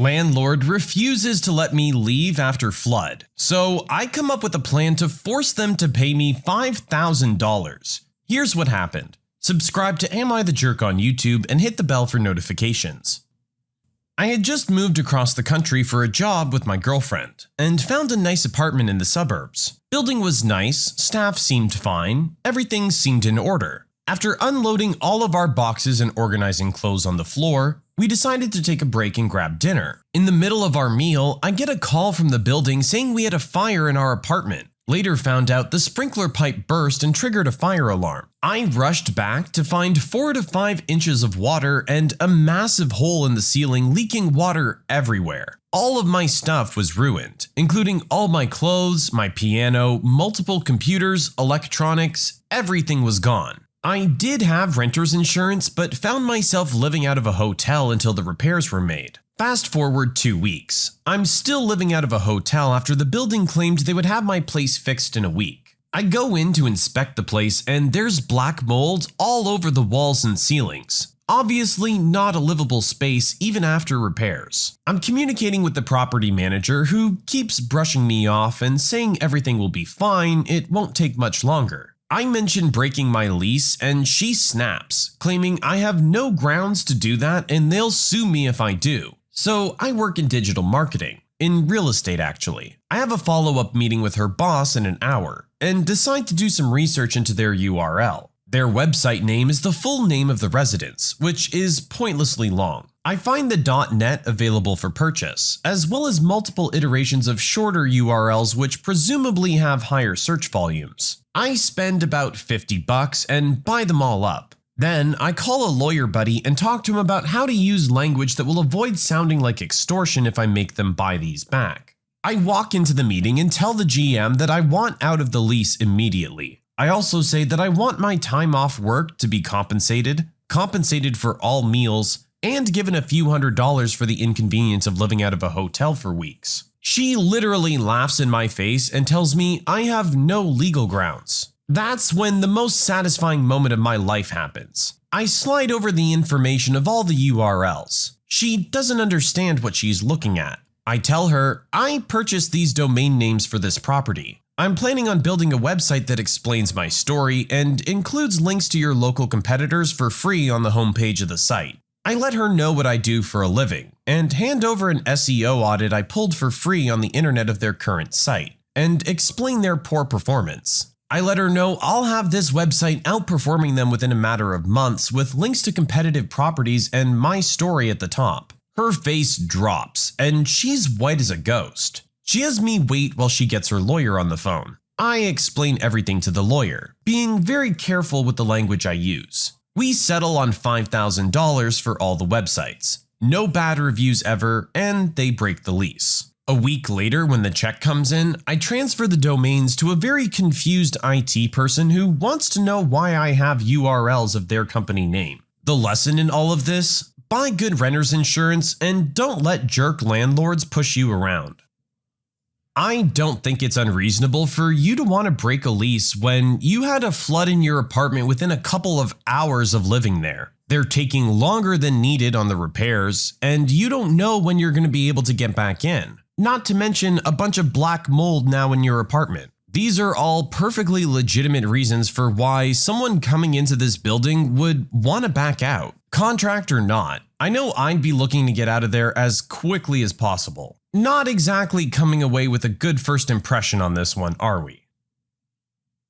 landlord refuses to let me leave after flood, so I come up with a plan to force them to pay me $5,000. Here's what happened. Subscribe to Am I the Jerk on YouTube and hit the bell for notifications. I had just moved across the country for a job with my girlfriend and found a nice apartment in the suburbs. Building was nice, staff seemed fine, everything seemed in order. After unloading all of our boxes and organizing clothes on the floor, we decided to take a break and grab dinner. In the middle of our meal, I get a call from the building saying we had a fire in our apartment. Later found out the sprinkler pipe burst and triggered a fire alarm. I rushed back to find 4 to 5 inches of water and a massive hole in the ceiling leaking water everywhere. All of my stuff was ruined, including all my clothes, my piano, multiple computers, electronics, everything was gone. I did have renter's insurance, but found myself living out of a hotel until the repairs were made. Fast forward 2 weeks. I'm still living out of a hotel after the building claimed they would have my place fixed in a week. I go in to inspect the place and there's black mold all over the walls and ceilings. Obviously not a livable space even after repairs. I'm communicating with the property manager who keeps brushing me off and saying everything will be fine, it won't take much longer. I mention breaking my lease and she snaps, claiming I have no grounds to do that and they'll sue me if I do. So I work in digital marketing, in real estate actually. I have a follow-up meeting with her boss in an hour and decide to do some research into their URL. Their website name is the full name of the residence, which is pointlessly long. I find the .net available for purchase, as well as multiple iterations of shorter URLs which presumably have higher search volumes. I spend about $50 and buy them all up. Then I call a lawyer buddy and talk to him about how to use language that will avoid sounding like extortion if I make them buy these back. I walk into the meeting and tell the GM that I want out of the lease immediately. I also say that I want my time off work to be compensated for all meals, and given a few $100s for the inconvenience of living out of a hotel for weeks. She literally laughs in my face and tells me I have no legal grounds. That's when the most satisfying moment of my life happens. I slide over the information of all the URLs. She doesn't understand what she's looking at. I tell her I purchased these domain names for this property. I'm planning on building a website that explains my story and includes links to your local competitors for free on the homepage of the site. I let her know what I do for a living and hand over an SEO audit I pulled for free on the internet of their current site and explain their poor performance. I let her know I'll have this website outperforming them within a matter of months with links to competitive properties and my story at the top. Her face drops and she's white as a ghost. She has me wait while she gets her lawyer on the phone. I explain everything to the lawyer, being very careful with the language I use. We settle on $5,000 for all the websites. No bad reviews ever, and they break the lease. A week later, when the check comes in, I transfer the domains to a very confused IT person who wants to know why I have URLs of their company name. The lesson in all of this? Buy good renter's insurance and don't let jerk landlords push you around. I don't think it's unreasonable for you to want to break a lease when you had a flood in your apartment within a couple of hours of living there. They're taking longer than needed on the repairs, and you don't know when you're going to be able to get back in. Not to mention a bunch of black mold now in your apartment. These are all perfectly legitimate reasons for why someone coming into this building would want to back out. Contract or not, I know I'd be looking to get out of there as quickly as possible. Not exactly coming away with a good first impression on this one, are we?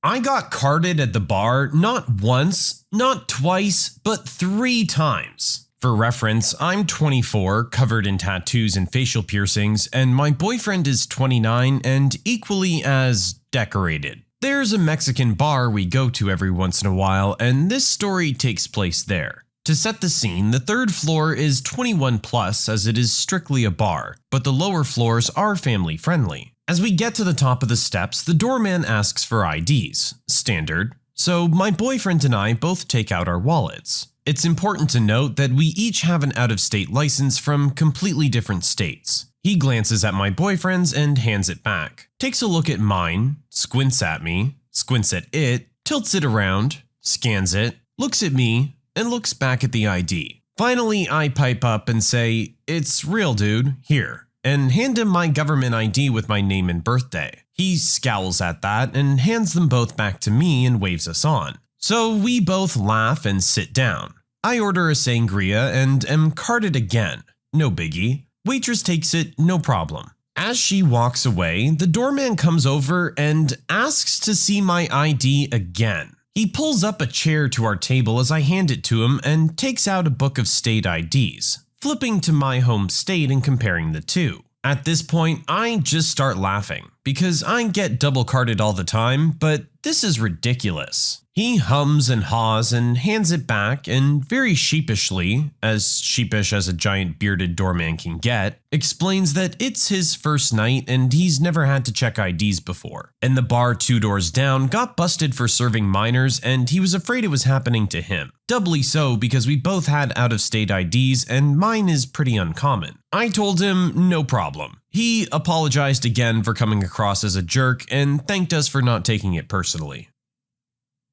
I got carded at the bar not once, not twice, but 3 times. For reference, I'm 24, covered in tattoos and facial piercings, and my boyfriend is 29 and equally as decorated. There's a Mexican bar we go to every once in a while, and this story takes place there. To set the scene, the 3rd floor is 21 plus as it is strictly a bar, but the lower floors are family friendly. As we get to the top of the steps, the doorman asks for IDs, standard, so my boyfriend and I both take out our wallets. It's important to note that we each have an out-of-state license from completely different states. He glances at my boyfriend's and hands it back, takes a look at mine, squints at me, squints at it, tilts it around, scans it, looks at me, and looks back at the ID. Finally, I pipe up and say, "It's real, dude, here," and hand him my government ID with my name and birthday. He scowls at that and hands them both back to me and waves us on. So we both laugh and sit down. I order a sangria and am carded again. No biggie. Waitress takes it, no problem. As she walks away, the doorman comes over and asks to see my ID again. He pulls up a chair to our table as I hand it to him and takes out a book of state IDs, flipping to my home state and comparing the two. At this point, I just start laughing because I get double carded all the time, but this is ridiculous. He hums and haws and hands it back and very sheepishly, as sheepish as a giant bearded doorman can get, explains that it's his first night and he's never had to check IDs before. And the bar 2 doors down got busted for serving minors and he was afraid it was happening to him. Doubly so because we both had out-of-state IDs and mine is pretty uncommon. I told him no problem. He apologized again for coming across as a jerk and thanked us for not taking it personally.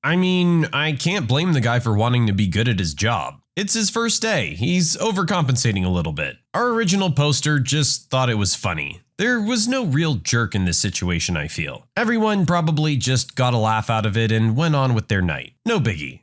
I mean, I can't blame the guy for wanting to be good at his job. It's his first day, he's overcompensating a little bit. Our original poster just thought it was funny. There was no real jerk in this situation, I feel. Everyone probably just got a laugh out of it and went on with their night. No biggie.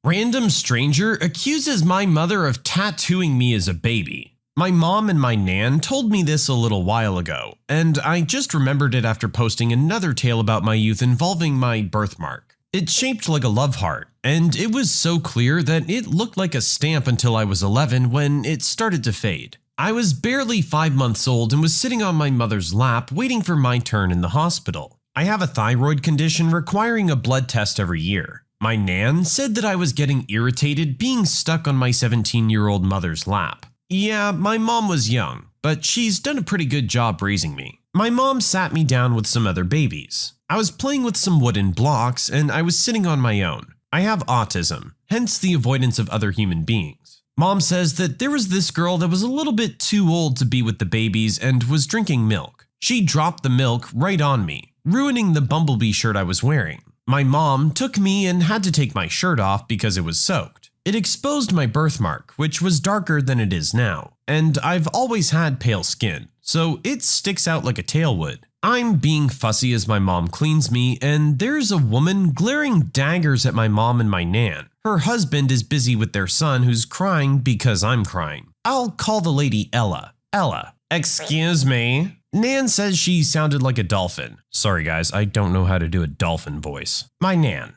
Random stranger accuses my mother of tattooing me as a baby. My mom and my nan told me this a little while ago, and I just remembered it after posting another tale about my youth involving my birthmark. It's shaped like a love heart, and it was so clear that it looked like a stamp until I was 11 when it started to fade. I was barely 5 months old and was sitting on my mother's lap waiting for my turn in the hospital. I have a thyroid condition requiring a blood test every year. My nan said that I was getting irritated being stuck on my 17-year-old mother's lap. Yeah, my mom was young, but she's done a pretty good job raising me. My mom sat me down with some other babies. I was playing with some wooden blocks and I was sitting on my own. I have autism, hence the avoidance of other human beings. Mom says that there was this girl that was a little bit too old to be with the babies and was drinking milk. She dropped the milk right on me, ruining the bumblebee shirt I was wearing. My mom took me and had to take my shirt off because it was soaked. It exposed my birthmark, which was darker than it is now, and I've always had pale skin, so it sticks out like a tail would. I'm being fussy as my mom cleans me, and there's a woman glaring daggers at my mom and my nan. Her husband is busy with their son who's crying because I'm crying. I'll call the lady Ella. Ella. Excuse me? Nan says she sounded like a dolphin. Sorry guys, I don't know how to do a dolphin voice. My nan.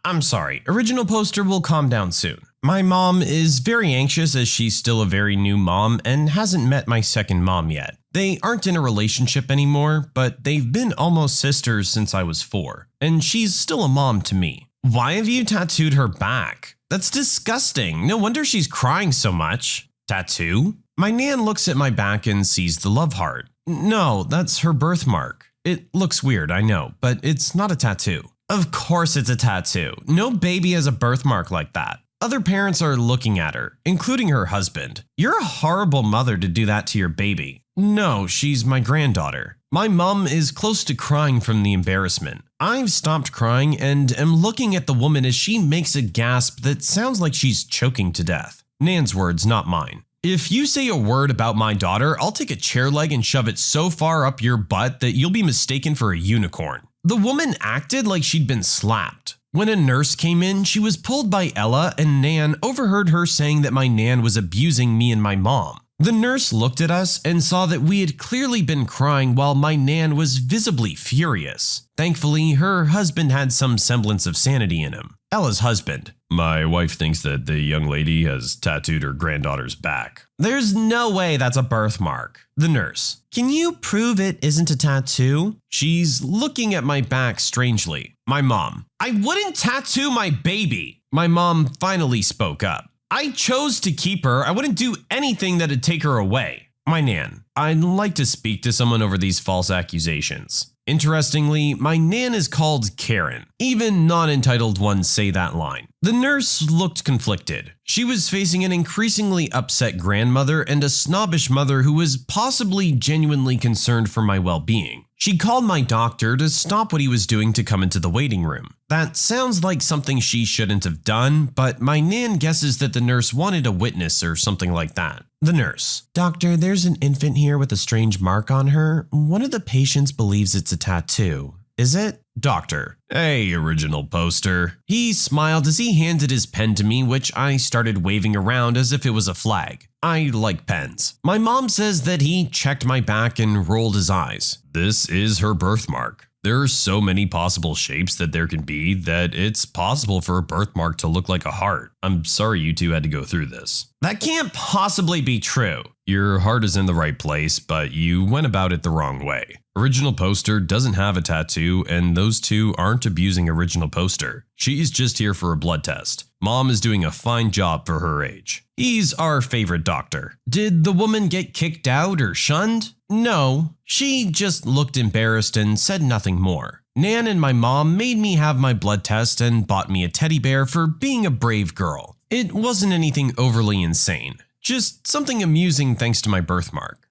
I'm sorry, original poster will calm down soon. My mom is very anxious as she's still a very new mom and hasn't met my second mom yet. They aren't in a relationship anymore, but they've been almost sisters since I was 4, and she's still a mom to me. Why have you tattooed her back? That's disgusting. No wonder she's crying so much. Tattoo? My nan looks at my back and sees the love heart. No, that's her birthmark. It looks weird, I know, but it's not a tattoo. Of course it's a tattoo. No baby has a birthmark like that. Other parents are looking at her, including her husband. You're a horrible mother to do that to your baby. No, she's my granddaughter. My mom is close to crying from the embarrassment. I've stopped crying and am looking at the woman as she makes a gasp that sounds like she's choking to death. Nan's words, not mine. If you say a word about my daughter, I'll take a chair leg and shove it so far up your butt that you'll be mistaken for a unicorn. The woman acted like she'd been slapped. When a nurse came in, she was pulled by Ella, and Nan overheard her saying that my Nan was abusing me and my mom. The nurse looked at us and saw that we had clearly been crying while my Nan was visibly furious. Thankfully, her husband had some semblance of sanity in him. Ella's husband. My wife thinks that the young lady has tattooed her granddaughter's back. There's no way that's a birthmark. The nurse. Can you prove it isn't a tattoo? She's looking at my back strangely. My mom. I wouldn't tattoo my baby. My mom finally spoke up. I chose to keep her. I wouldn't do anything that'd take her away. My Nan. I'd like to speak to someone over these false accusations. Interestingly, my Nan is called Karen. Even non-entitled ones say that line. The nurse looked conflicted. She was facing an increasingly upset grandmother and a snobbish mother who was possibly genuinely concerned for my well-being. She called my doctor to stop what he was doing to come into the waiting room. That sounds like something she shouldn't have done, but my nan guesses that the nurse wanted a witness or something like that. The nurse: "Doctor, there's an infant here with a strange mark on her. One of the patients believes it's a tattoo. Is it?" Doctor: "Hey, original poster." He smiled as he handed his pen to me, which I started waving around as if it was a flag. I like pens. My mom says that he checked my back and rolled his eyes. "This is her birthmark. There are so many possible shapes that there can be that it's possible for a birthmark to look like a heart. I'm sorry you two had to go through this." "That can't possibly be true." "Your heart is in the right place, but you went about it the wrong way. Original poster doesn't have a tattoo, and those two aren't abusing original poster. She's just here for a blood test. Mom is doing a fine job for her age." He's our favorite doctor. Did the woman get kicked out or shunned? No, she just looked embarrassed and said nothing more. Nan and my mom made me have my blood test and bought me a teddy bear for being a brave girl. It wasn't anything overly insane, just something amusing thanks to my birthmark.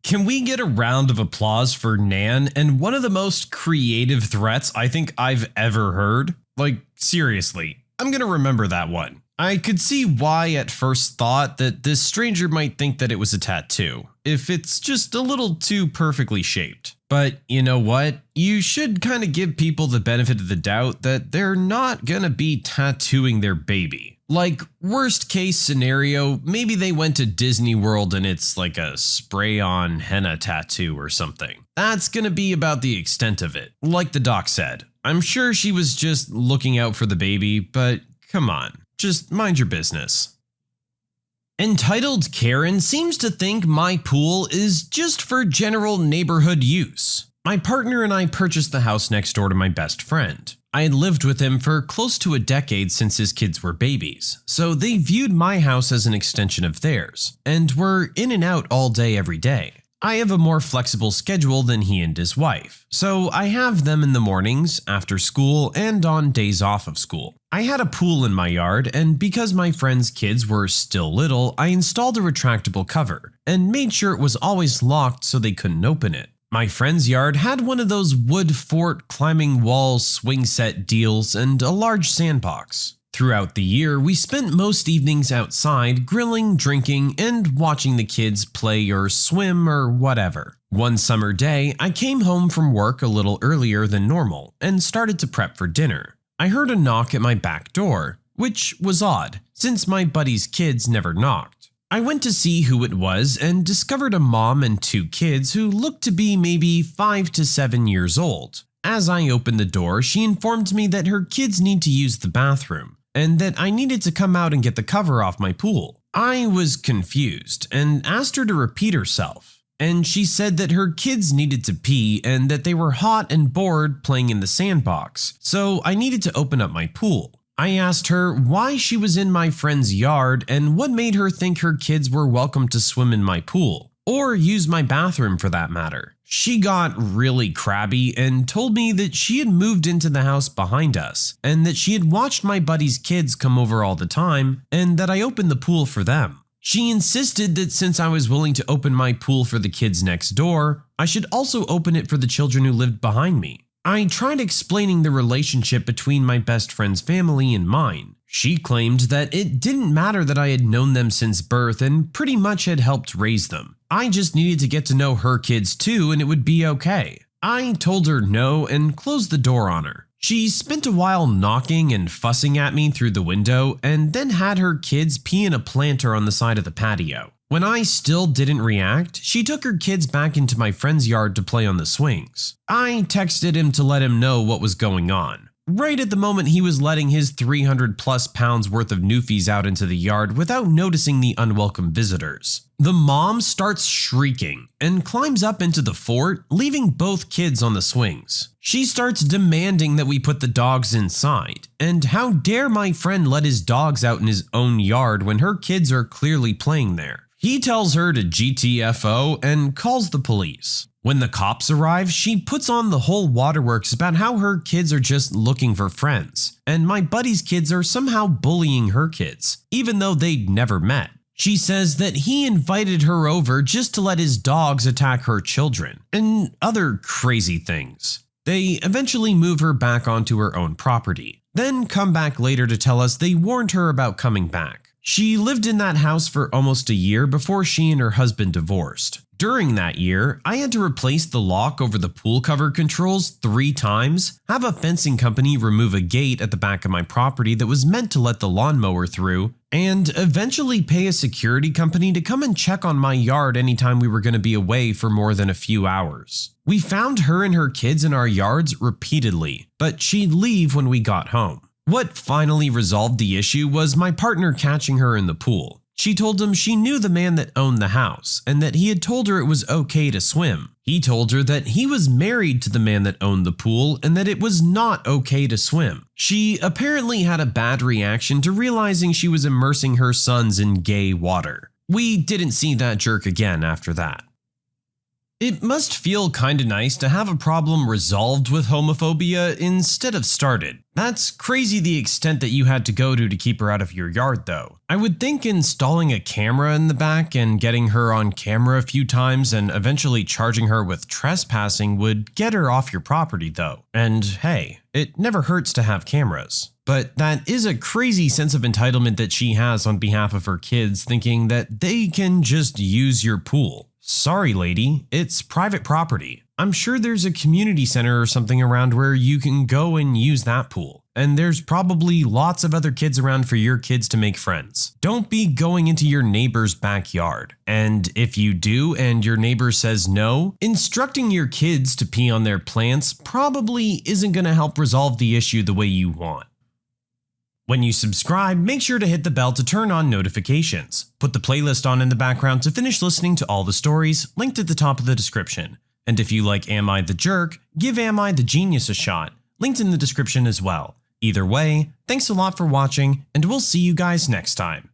Can we get a round of applause for Nan and one of the most creative threats I think I've ever heard? Like, seriously, I'm gonna remember that one. I could see why at first thought that this stranger might think that it was a tattoo, if it's just a little too perfectly shaped. But you know what? You should kind of give people the benefit of the doubt that they're not gonna be tattooing their baby. Like, worst case scenario, maybe they went to Disney World and it's like a spray-on henna tattoo or something. That's gonna be about the extent of it. Like the doc said, I'm sure she was just looking out for the baby, but come on, just mind your business. Entitled Karen seems to think my pool is just for general neighborhood use. My partner and I purchased the house next door to my best friend. I had lived with him for close to a decade since his kids were babies, so they viewed my house as an extension of theirs, and were in and out all day every day. I have a more flexible schedule than he and his wife, so I have them in the mornings, after school, and on days off of school. I had a pool in my yard, and because my friend's kids were still little, I installed a retractable cover, and made sure it was always locked so they couldn't open it. My friend's yard had one of those wood fort climbing wall swing set deals and a large sandbox. Throughout the year, we spent most evenings outside grilling, drinking, and watching the kids play or swim or whatever. One summer day, I came home from work a little earlier than normal and started to prep for dinner. I heard a knock at my back door, which was odd, since my buddy's kids never knocked. I went to see who it was and discovered a mom and two kids who looked to be maybe 5 to 7 years old. As I opened the door, she informed me that her kids need to use the bathroom, and that I needed to come out and get the cover off my pool. I was confused and asked her to repeat herself, and she said that her kids needed to pee and that they were hot and bored playing in the sandbox, so I needed to open up my pool. I asked her why she was in my friend's yard and what made her think her kids were welcome to swim in my pool, or use my bathroom for that matter. She got really crabby and told me that she had moved into the house behind us, and that she had watched my buddy's kids come over all the time, and that I opened the pool for them. She insisted that since I was willing to open my pool for the kids next door, I should also open it for the children who lived behind me. I tried explaining the relationship between my best friend's family and mine. She claimed that it didn't matter that I had known them since birth and pretty much had helped raise them. I just needed to get to know her kids too and it would be okay. I told her no and closed the door on her. She spent a while knocking and fussing at me through the window and then had her kids pee in a planter on the side of the patio. When I still didn't react, she took her kids back into my friend's yard to play on the swings. I texted him to let him know what was going on. Right at the moment he was letting his 300+ pounds worth of newfies out into the yard without noticing the unwelcome visitors. The mom starts shrieking and climbs up into the fort, leaving both kids on the swings. She starts demanding that we put the dogs inside, and how dare my friend let his dogs out in his own yard when her kids are clearly playing there. He tells her to GTFO and calls the police. When the cops arrive, she puts on the whole waterworks about how her kids are just looking for friends, and my buddy's kids are somehow bullying her kids, even though they'd never met. She says that he invited her over just to let his dogs attack her children, and other crazy things. They eventually move her back onto her own property, then come back later to tell us they warned her about coming back. She lived in that house for almost a year before she and her husband divorced. During that year, I had to replace the lock over the pool cover controls 3 times, have a fencing company remove a gate at the back of my property that was meant to let the lawnmower through, and eventually pay a security company to come and check on my yard anytime we were going to be away for more than a few hours. We found her and her kids in our yards repeatedly, but she'd leave when we got home. What finally resolved the issue was my partner catching her in the pool. She told him she knew the man that owned the house and that he had told her it was okay to swim. He told her that he was married to the man that owned the pool and that it was not okay to swim. She apparently had a bad reaction to realizing she was immersing her sons in gay water. We didn't see that jerk again after that. It must feel kinda nice to have a problem resolved with homophobia instead of started. That's crazy the extent that you had to go to keep her out of your yard though. I would think installing a camera in the back and getting her on camera a few times and eventually charging her with trespassing would get her off your property though. And hey, it never hurts to have cameras. But that is a crazy sense of entitlement that she has on behalf of her kids, thinking that they can just use your pool. Sorry lady, it's private property. I'm sure there's a community center or something around where you can go and use that pool. And there's probably lots of other kids around for your kids to make friends. Don't be going into your neighbor's backyard. And if you do and your neighbor says no, instructing your kids to pee on their plants probably isn't going to help resolve the issue the way you want. When you subscribe, make sure to hit the bell to turn on notifications. Put the playlist on in the background to finish listening to all the stories, linked at the top of the description. And if you like Am I the Jerk, give Am I the Genius a shot, linked in the description as well. Either way, thanks a lot for watching, and we'll see you guys next time.